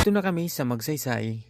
Dito na kami sa Magsaysay.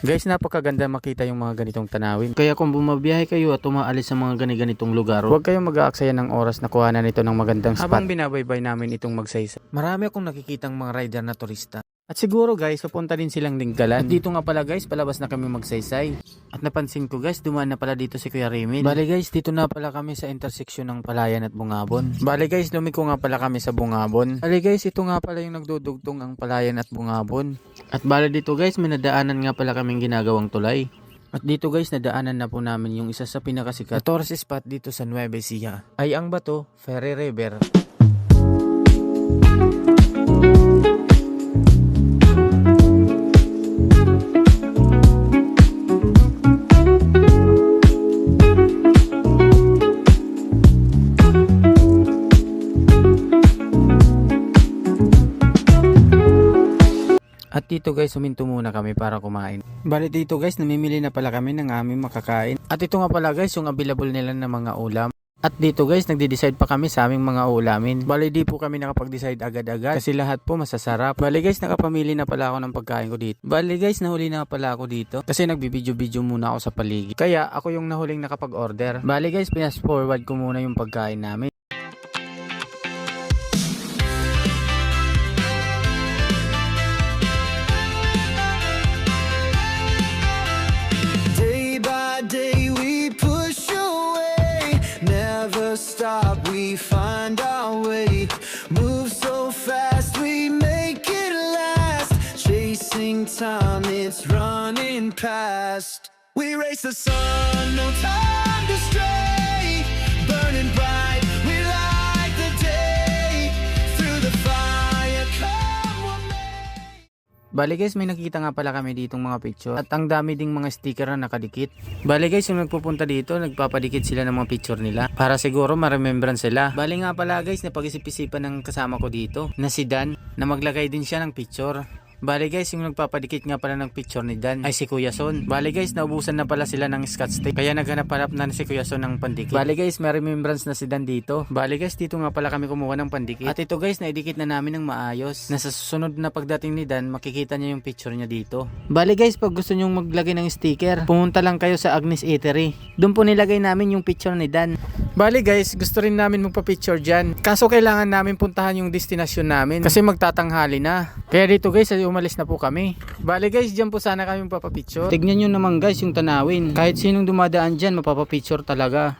Guys, napakaganda makita yung mga ganitong tanawin. Kaya kung bumabiyahe kayo at umaalis sa mga ganitong lugar, huwag kayong mag-aaksaya ng oras na kuhanan nito ng magandang spot. Habang binabaybay namin itong Magsaysay, marami akong nakikitang mga rider na turista. At siguro guys, papunta din silang Dinggalan. At dito nga pala guys, palabas na kami Magsaysay. At napansin ko guys, dumaan na pala dito si Kuya Remil. Bale guys, dito na pala kami sa intersection ng Palayan at Bungabon. Bale guys, lumiko nga pala kami sa Bungabon. Bale guys, ito nga pala yung nagdudugtong ang Palayan at Bungabon. At bale dito guys, may nadaanan nga pala kaming ginagawang tulay. At dito guys, nadaanan na po namin yung isa sa pinakasikat na tourist spot dito sa Nueva Ecija, ay ang Bato Ferry River. At dito guys, huminto muna kami para kumain. Bali dito guys, namimili na pala kami ng aming makakain. At ito nga pala guys, yung available nila ng mga ulam. At dito guys, nagde-decide pa kami sa aming mga ulamin. Bali di po kami nakapag-decide agad-agad kasi lahat po masasarap. Bali guys, nakapamili na pala ako ng pagkain ko dito. Bali guys, nahuli na pala ako dito kasi nagbibideo-video muna ako sa paligid. Kaya ako yung nahuling nakapag-order. Bali guys, pinas forward ko muna yung pagkain namin. Stop, we find our way. Move so fast, we make it last. Chasing time, it's running past. We race the sun, no time to stray. Burning bright, we light the day. Through the fire, come what may. Bali guys, may nakita nga pala kami ditong mga picture at ang dami ding mga sticker na nakadikit. Bali guys, yung nagpupunta dito, nagpapadikit sila ng mga picture nila para siguro ma-remembran sila. Bali nga pala guys, napag-isip-isipan ng kasama ko dito na si Dan na maglagay din siya ng picture. Bali guys, yung nagpapadikit nga pala ng picture ni Dan ay si Kuya Son. Bali guys, naubusan na pala sila ng scotch tape kaya naghanap-hanap na si Kuya Son ng pandikit. Bali guys, may remembrance na si Dan dito. Bali guys, dito nga pala kami kumuha ng pandikit. At ito guys, naidikit na namin ng maayos. Na sa susunod na pagdating ni Dan, makikita niya yung picture niya dito. Bali guys, pag gusto nyong maglagay ng sticker, pumunta lang kayo sa Agnes Eatery. Doon po nilagay namin yung picture ni Dan. Bali guys, gusto rin namin magpa-picture dyan. Kaso kailangan namin puntahan yung destinasyon namin kasi magtatanghali na. Kaya dito guys, umalis na po kami. Bali guys, dyan po sana kami magpapapicture. Tignan nyo naman guys yung tanawin. Kahit sinong dumadaan dyan, mapapapicture talaga.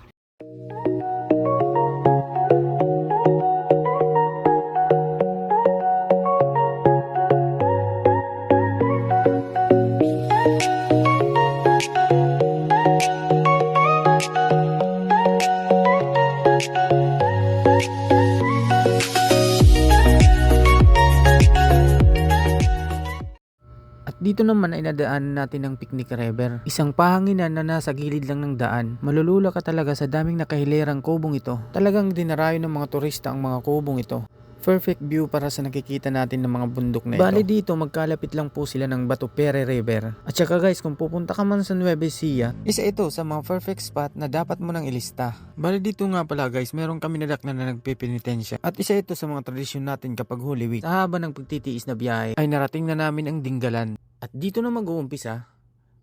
Dito naman ay nadaanan natin ang Picnic River. Isang pahanginan na nasa gilid lang ng daan. Malulula ka talaga sa daming nakahilerang kubong ito. Talagang dinarayo ng mga turista ang mga kubong ito. Perfect view para sa nakikita natin ng mga bundok na ito. Bali dito, magkalapit lang po sila ng Bato Ferry River. At saka guys, kung pupunta ka man sa Nueva Ecija, isa ito sa mga perfect spot na dapat mo nang ilista. Bali dito nga pala guys, meron kami nadakna na nagpipinitensya. At isa ito sa mga tradisyon natin kapag Holy Week. Sa haba ng pagtitiis na biyahe, ay narating na namin ang Dinggalan. At dito na mag-uumpisa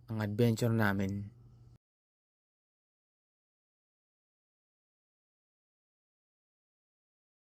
ang adventure namin.